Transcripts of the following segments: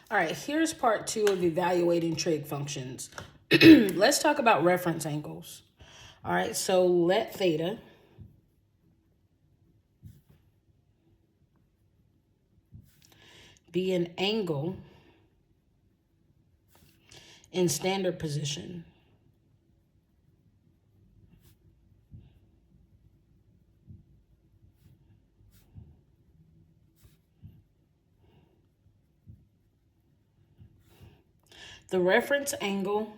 All right, here's part 2 of evaluating trig functions. Let's talk about reference angles. All right, so let theta be an angle in standard position. The reference angle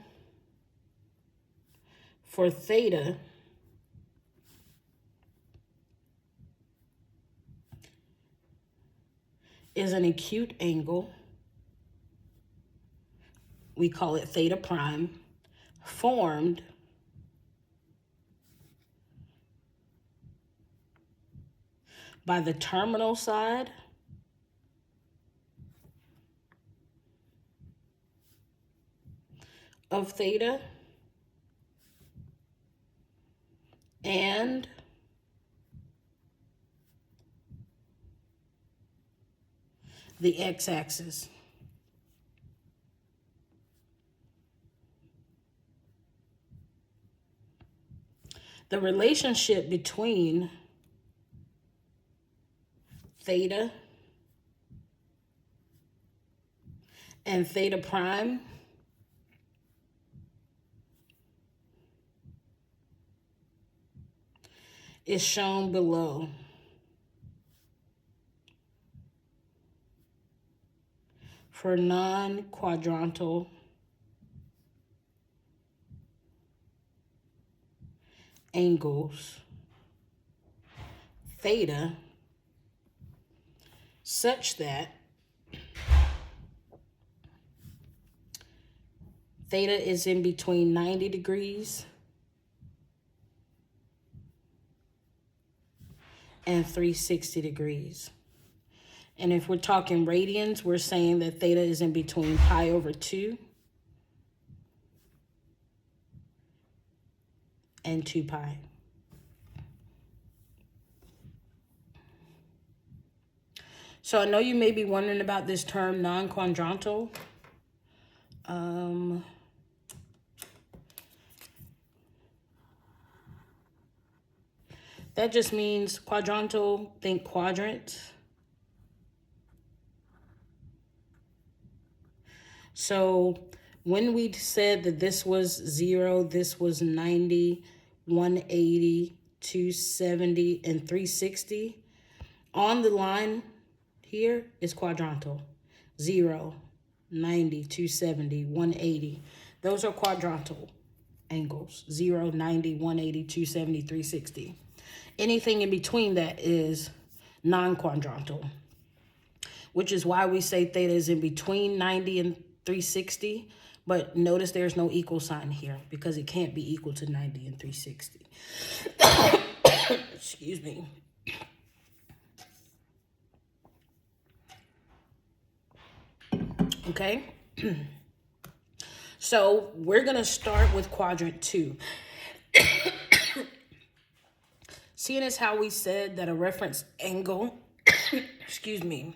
for theta is an acute angle. We call it theta prime, formed by the terminal side of theta and the x-axis. The relationship between theta and theta prime is shown below. For non-quadrantal angles, theta, such that theta is in between 90 degrees and 360 degrees. And if we're talking radians, we're saying that theta is in between pi over 2 and 2 pi. So I know you may be wondering about this term non-quadrantal. That just means quadrantal, think quadrant. So when we said that this was 0, this was 90, 180, 270, and 360, on the line here is quadrantal. 0, 90, 270, 180. Those are quadrantal angles. 0, 90, 180, 270, 360. Anything in between that is non-quadrantal, which is why we say theta is in between 90 and 360. But notice there's no equal sign here because it can't be equal to 90 and 360. Excuse me. Okay. So we're going to start with quadrant 2. Seeing as how we said that a reference angle, excuse me,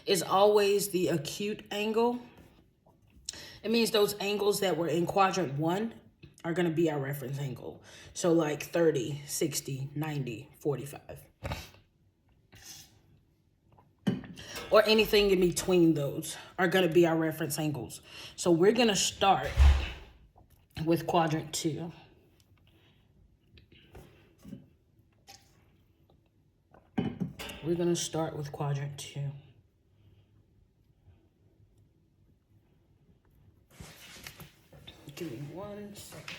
is always the acute angle, it means those angles that were in quadrant 1 are going to be our reference angle. So like 30, 60, 90, 45. Or anything in between those are going to be our reference angles. So we're going to start with quadrant 2. We're going to start with quadrant 2. Give me 1 second.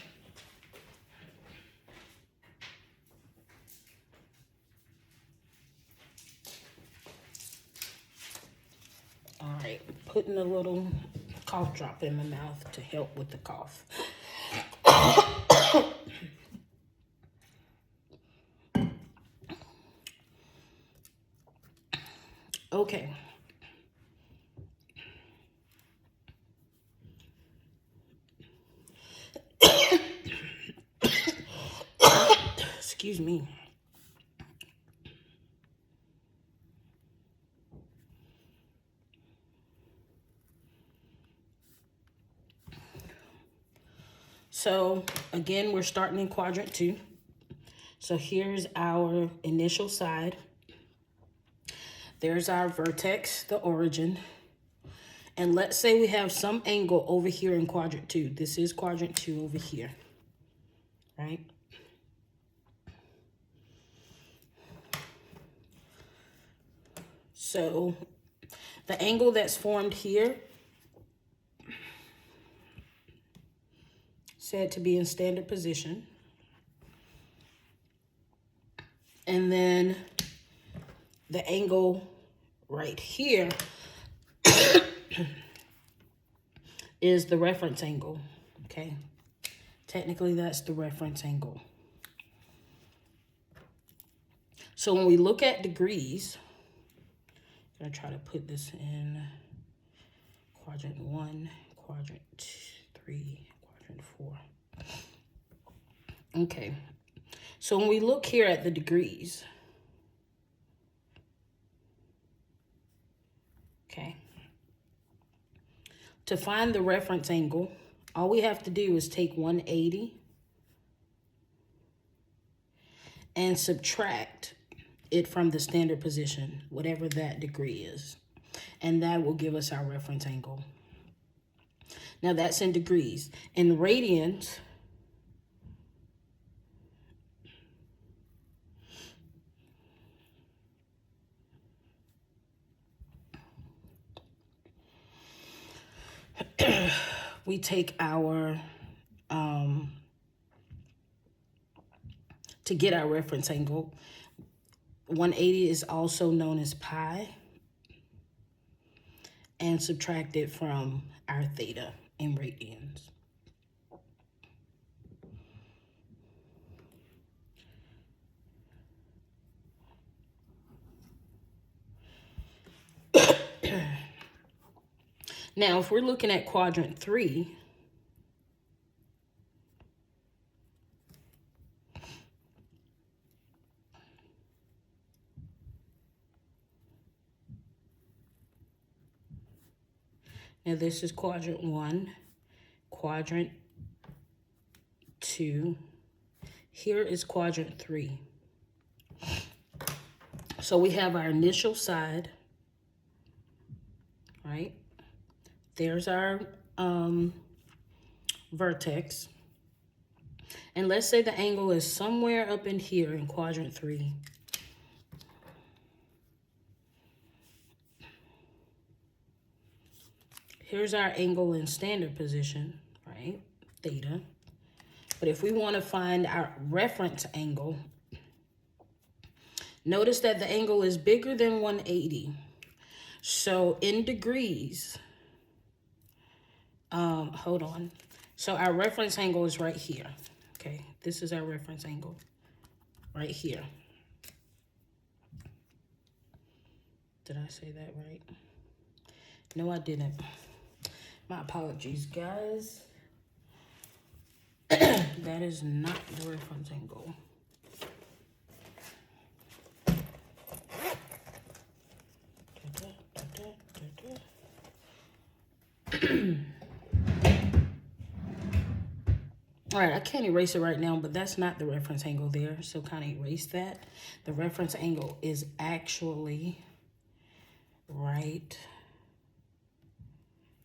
All right, putting a little cough drop in my mouth to help with the cough. Okay. Excuse me. So again, we're starting in quadrant 2. So here's our initial side. There's our vertex, the origin. And let's say we have some angle over here in quadrant 2. This is quadrant 2 over here, right? So the angle that's formed here, said to be in standard position. And then the angle right here is the reference angle, okay? Technically, that's the reference angle. So when we look at degrees, I'm gonna try to put this in quadrant 1, quadrant 3, quadrant 4. Okay, so when we look here at the degrees, okay, to find the reference angle, all we have to do is take 180 and subtract it from the standard position, whatever that degree is. And that will give us our reference angle. Now that's in degrees. In radians, we take our, to get our reference angle, 180 is also known as pi, and subtract it from our theta in radians. Now, if we're looking at quadrant 3, now this is quadrant 1, quadrant 2, here is quadrant 3. So we have our initial side, right? There's our vertex. And let's say the angle is somewhere up in here in quadrant 3. Here's our angle in standard position, right? Theta. But if we want to find our reference angle, notice that the angle is bigger than 180. So in degrees, hold on. So our reference angle is right here. Okay, this is our reference angle right here. Did I say that right? No, I didn't. My apologies, guys. That is not the reference angle. All right, I can't erase it right now, but that's not the reference angle there, so kind of erase that. The reference angle is actually right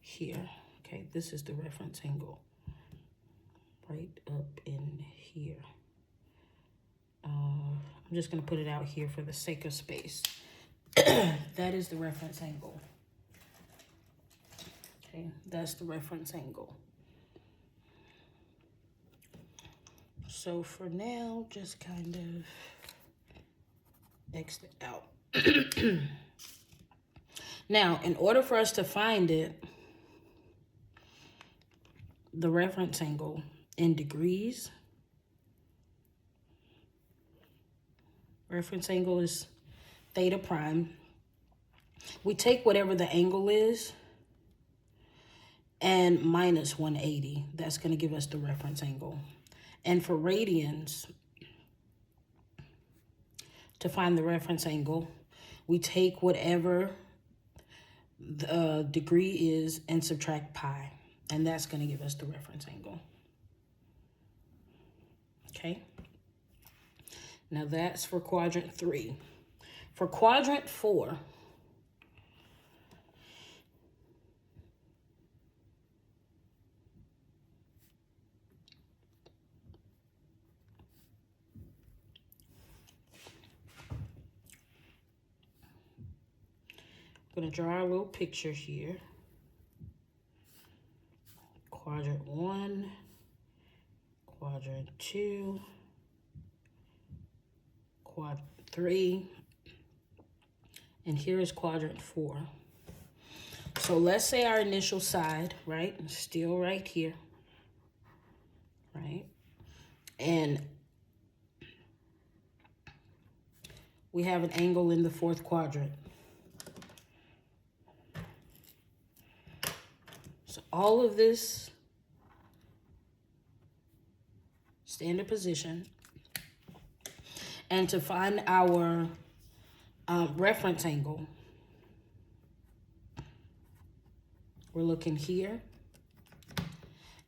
here. Okay, this is the reference angle. Right up in here. I'm just going to put it out here for the sake of space. That is the reference angle. Okay, that's the reference angle. So for now, just kind of X it out. Now, in order for us to find it, the reference angle in degrees, reference angle is theta prime. We take whatever the angle is and minus 180. That's going to give us the reference angle. And for radians, to find the reference angle, we take whatever the degree is and subtract pi. And that's going to give us the reference angle. Okay. Now that's for quadrant 3. For quadrant 4, I'm going to draw a little picture here. Quadrant 1, quadrant 2, quadrant 3, and here is quadrant 4. So let's say our initial side, right, still right here, right? And we have an angle in the 4th quadrant. So all of this standard position. And to find our reference angle, we're looking here.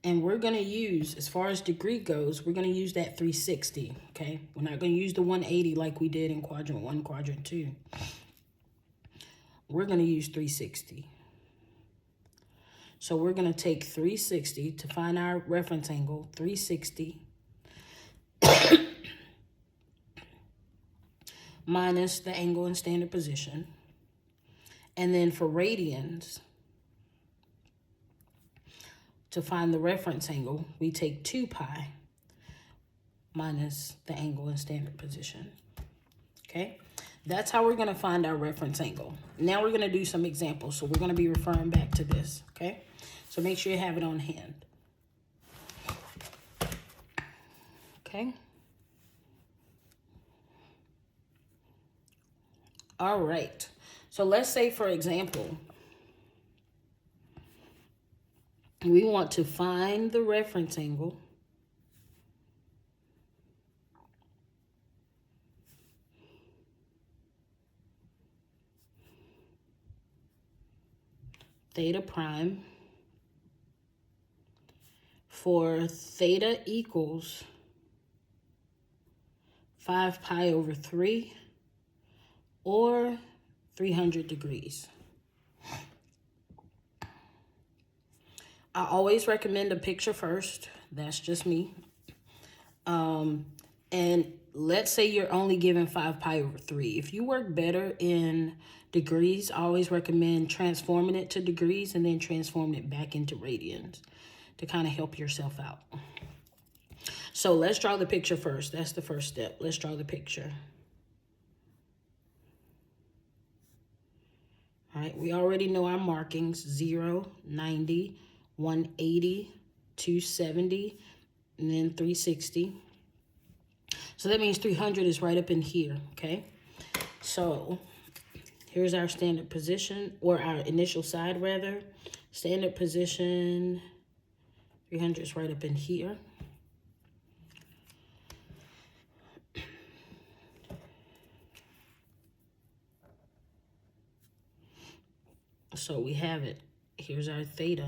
And we're going to use, as far as degree goes, we're going to use that 360, okay? We're not going to use the 180 like we did in quadrant 1, quadrant 2. We're going to use 360. So we're going to take 360 to find our reference angle, 360 minus the angle in standard position. And then for radians, to find the reference angle, we take 2 pi minus the angle in standard position. Okay, that's how we're going to find our reference angle. Now we're going to do some examples. So we're going to be referring back to this. Okay, so make sure you have it on hand. Okay. All right. So let's say, for example, we want to find the reference angle theta prime for theta equals 5 pi over 3 or 300 degrees. I always recommend a picture first. That's just me. And let's say you're only given 5 pi over 3. If you work better in degrees, I always recommend transforming it to degrees and then transforming it back into radians to kind of help yourself out. So let's draw the picture first. That's the first step. Let's draw the picture. All right, we already know our markings: 0, 90, 180, 270, and then 360. So that means 300 is right up in here, okay? So here's our standard position, or our initial side rather. Standard position, 300 is right up in here. So we have it. Here's our theta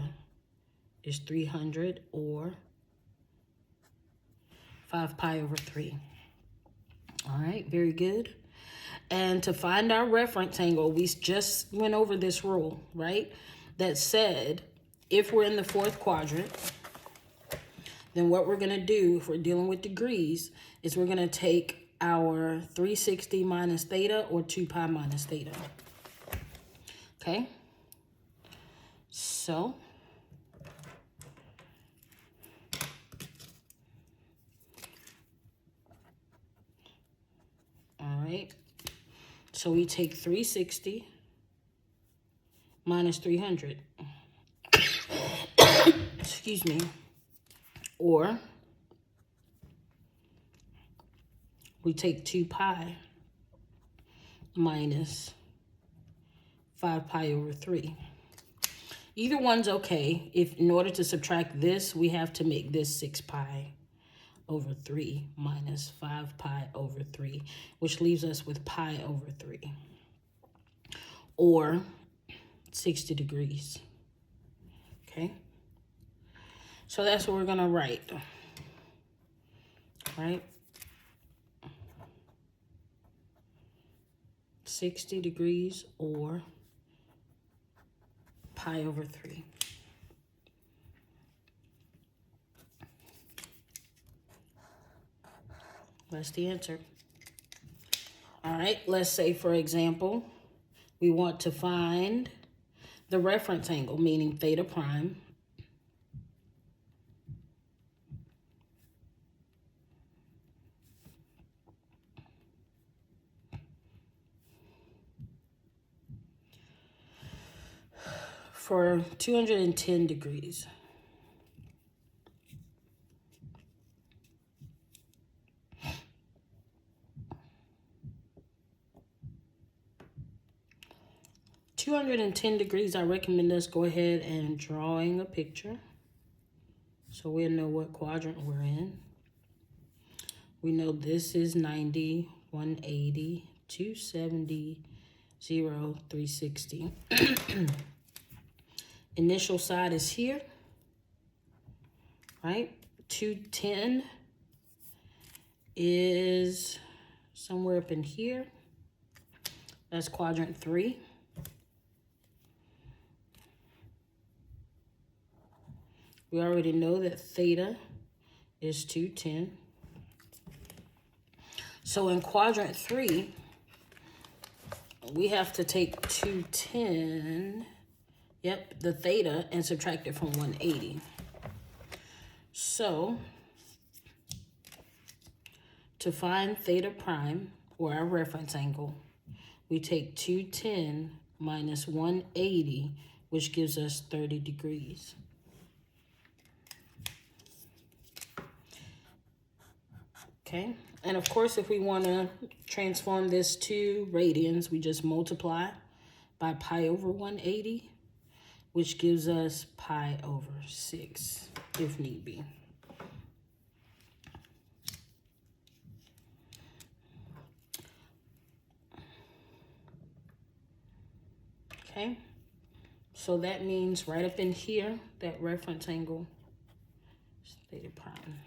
is 300 or 5 pi over 3. All right, very good. And to find our reference angle, we just went over this rule, right? That said, if we're in the 4th quadrant, then what we're going to do, if we're dealing with degrees, is we're going to take our 360 minus theta or 2 pi minus theta. Okay? So all right. So we take 360 minus 300. Excuse me. Or we take 2 pi minus 5 pi over 3. Either one's okay. If in order to subtract this, we have to make this 6 pi over 3 minus 5 pi over 3, which leaves us with pi over 3, or 60 degrees. Okay? So that's what we're going to write. right? 60 degrees or pi over 3. That's the answer. All right, let's say, for example, we want to find the reference angle, meaning theta prime. For 210 degrees. $210, I recommend us go ahead and drawing a picture so we'll know what quadrant we're in. We know this is 90, 180, 270, 0, 360. Initial side is here, right? 210 is somewhere up in here. That's quadrant 3. We already know that theta is 210. So in quadrant 3, we have to take 210, yep, the theta, and subtract it from 180. So to find theta prime, or our reference angle, we take 210 minus 180, which gives us 30 degrees. Okay, and of course, if we want to transform this to radians, we just multiply by pi over 180, which gives us pi over 6, if need be. Okay, so that means right up in here, that reference angle is theta prime.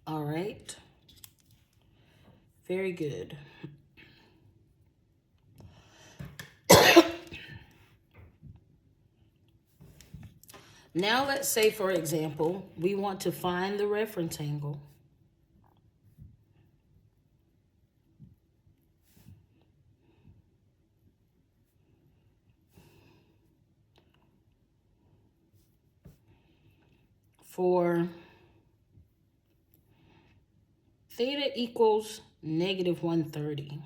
All right, very good. Now let's say, for example, we want to find the reference angle for theta equals negative 130.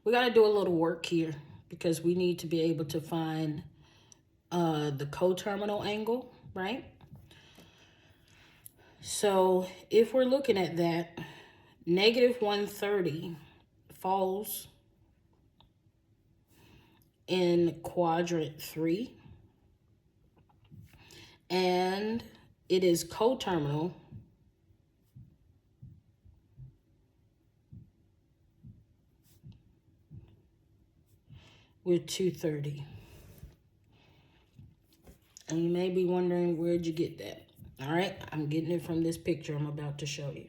We got to do a little work here because we need to be able to find the coterminal angle, right? So if we're looking at that, negative 130 falls in quadrant 3. And it is coterminal with 230. And you may be wondering, where'd you get that? All right, I'm getting it from this picture I'm about to show you.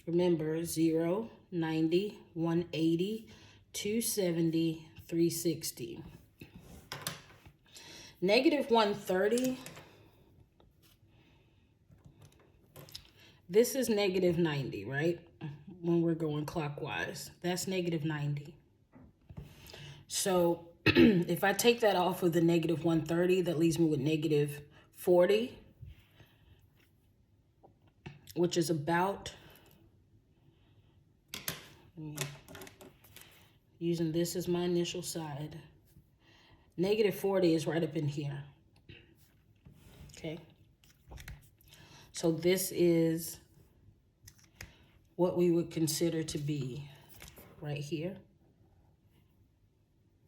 Remember, 0, 90, 180, 270, 360. Negative 130, this is negative 90, right? When we're going clockwise, that's negative 90. So if I take that off of the negative 130, that leaves me with negative 40, which is about, using this as my initial side, negative 40 is right up in here. Okay. So this is what we would consider to be right here,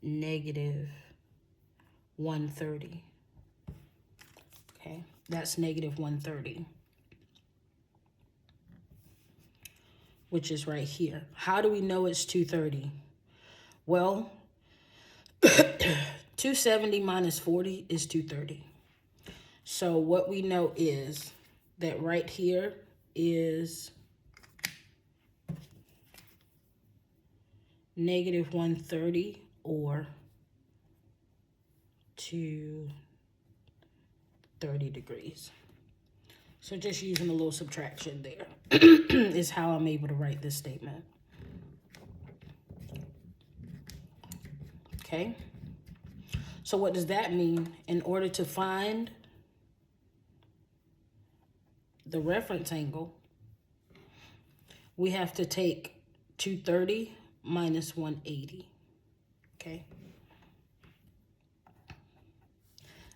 negative 130. Okay, that's negative 130, which is right here. How do we know it's 230? Well, 270 minus 40 is 230. So what we know is that right here is negative 130 or 230 degrees. So just using a little subtraction there is how I'm able to write this statement. Okay. So what does that mean? In order to find the reference angle, we have to take 230 minus 180. Okay.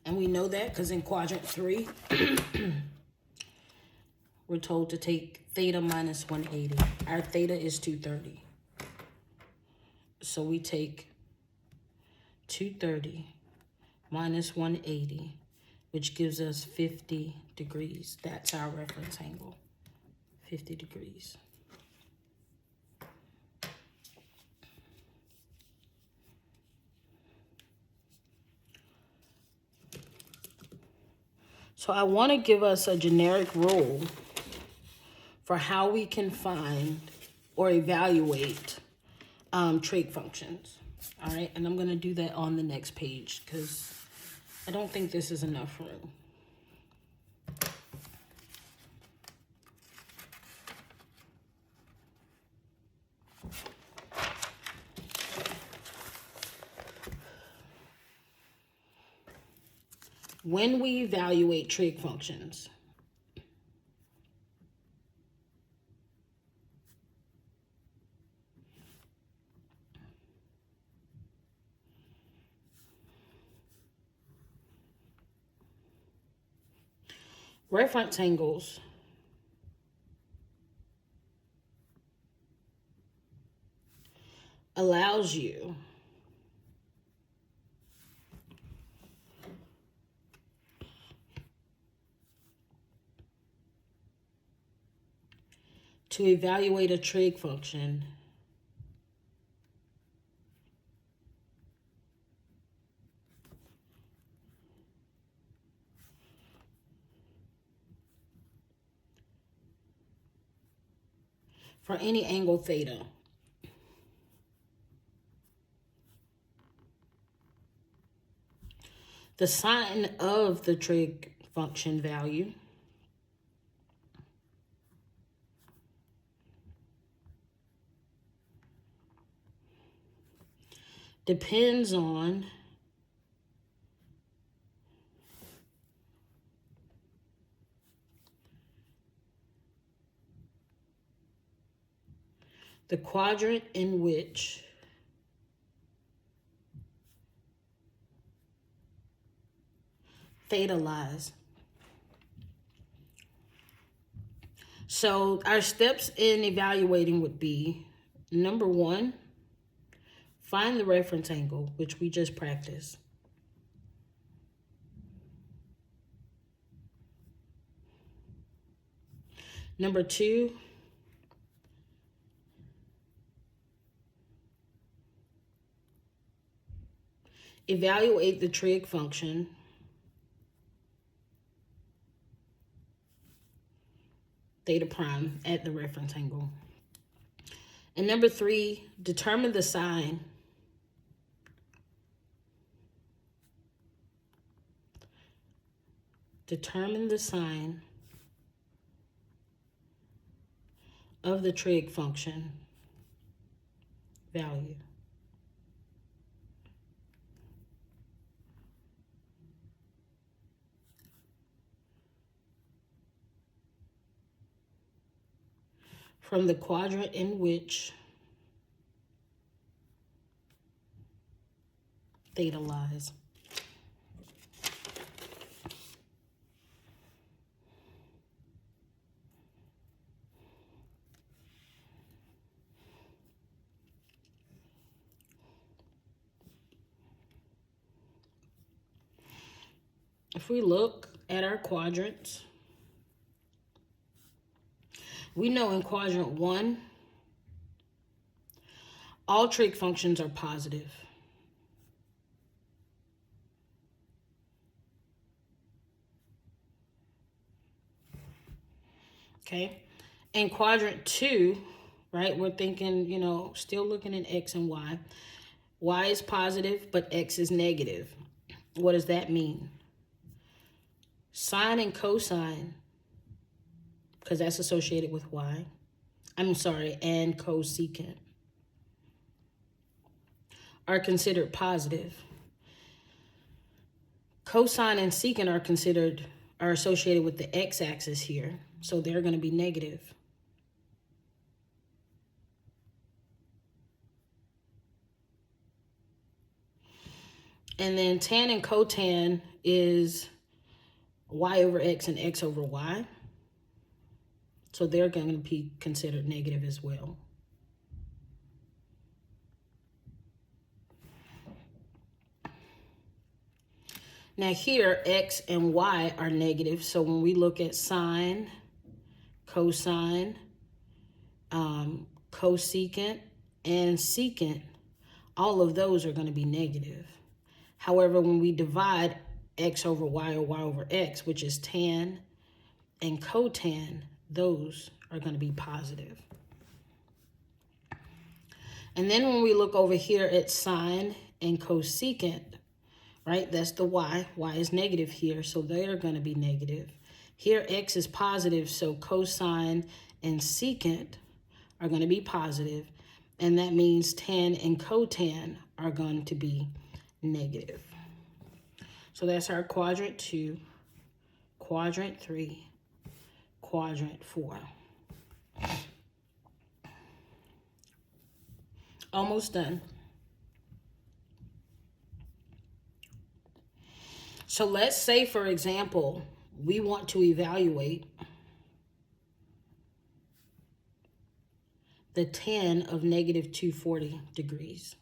And we know that because in quadrant 3, we're told to take theta minus 180. Our theta is 230. So we take 230 minus 180, which gives us 50 degrees. That's our reference angle, 50 degrees. So I want to give us a generic rule for how we can find or evaluate trig functions. All right, and I'm going to do that on the next page because I don't think this is enough room. When we evaluate trig functions, reference angles allows you to evaluate a trig function for any angle theta. The sign of the trig function value depends on the quadrant in which theta lies. So our steps in evaluating would be, number 1, find the reference angle, which we just practiced. Number 2, evaluate the trig function theta prime at the reference angle. And number 3, determine the sign of the trig function value. From the quadrant in which theta lies. If we look at our quadrants, we know in quadrant 1, all trig functions are positive. okay? In quadrant 2, right, we're thinking, you know, still looking at x and y. Y is positive, but x is negative. What does that mean? Sine and cosine, because that's associated with y. I'm sorry, and cosecant are considered positive. Cosine and secant are associated with the x-axis here, so they're going to be negative. And then tan and cotan is y over x and x over y. So they're going to be considered negative as well. Now here, x and y are negative. So when we look at sine, cosine, cosecant, and secant, all of those are going to be negative. However, when we divide x over y or y over x, which is tan and cotan, those are going to be positive. And then when we look over here at sine and cosecant, right, that's the y. Y is negative here, so they're going to be negative. Here, x is positive, so cosine and secant are going to be positive, and that means tan and cotan are going to be negative. So that's our quadrant 2, quadrant 3, quadrant 4. Almost done. So let's say, for example, we want to evaluate the tan of negative 240 degrees.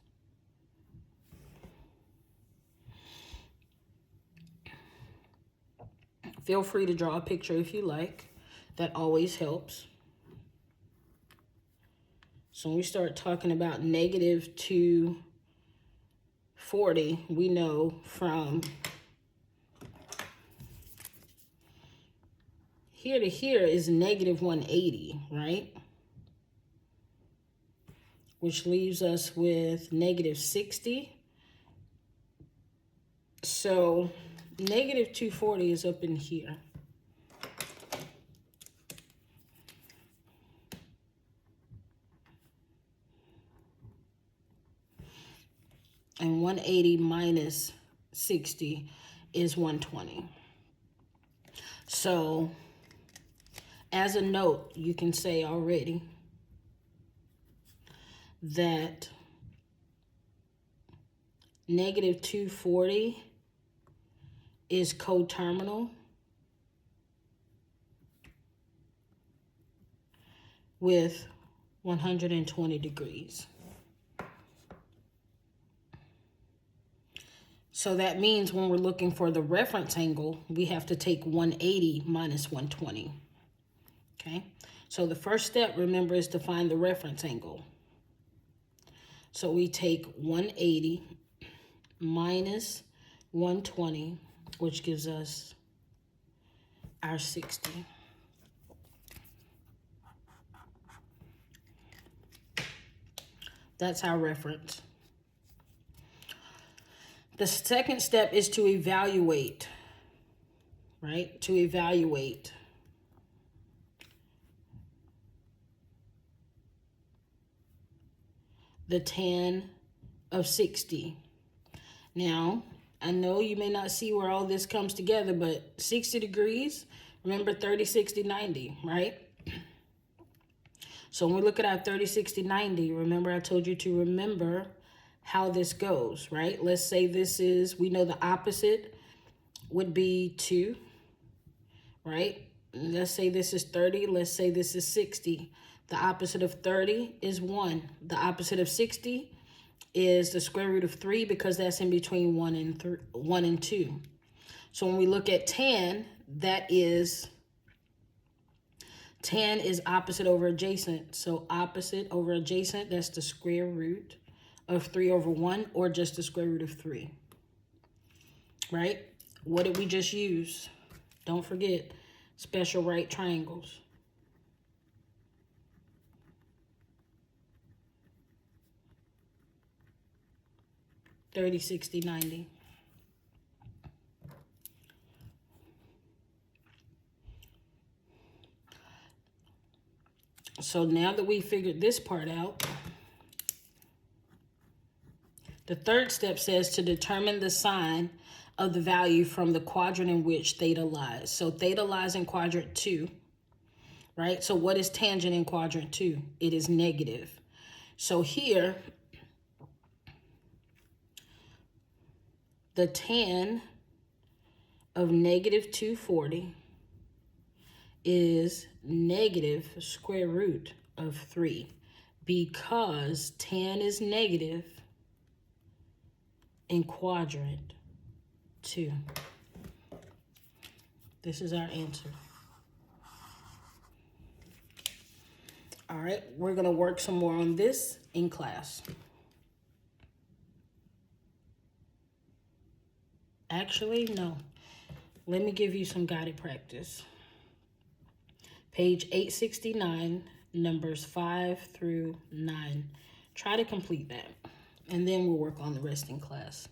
Feel free to draw a picture if you like. That always helps. So when we start talking about negative 240, we know from here to here is negative 180, right? Which leaves us with negative 60. So negative 240 is up in here. And 180 minus 60 is 120. So as a note, you can say already that negative 240 is coterminal with 120 degrees. So that means when we're looking for the reference angle, we have to take 180 minus 120. Okay, so the first step, remember, is to find the reference angle. So we take 180 minus 120, which gives us our 60. That's our reference. The second step is to evaluate, right? To evaluate the tan of 60. Now, I know you may not see where all this comes together, but 60 degrees, remember 30, 60, 90, right? So when we look at our 30, 60, 90, remember I told you to remember how this goes, right? Let's say this is, we know the opposite would be 2, right? Let's say this is 30. Let's say this is 60. The opposite of 30 is 1. The opposite of 60 is the square root of 3 because that's in between 1 and 2. So when we look at tan, that is, tan is opposite over adjacent. So opposite over adjacent, that's the square root of 3 over 1, or just the square root of 3, right? What did we just use? Don't forget, special right triangles. 30, 60, 90. So now that we figured this part out, the third step says to determine the sign of the value from the quadrant in which theta lies. So theta lies in quadrant 2, right? So what is tangent in quadrant 2? It is negative. So here, the tan of negative 240 is negative square root of 3, because tan is negative in quadrant 2. This is our answer. All right, we're going to work some more on this in class. Actually, no. Let me give you some guided practice. Page 869, numbers 5 through 9. Try to complete that, and then we'll work on the rest in class.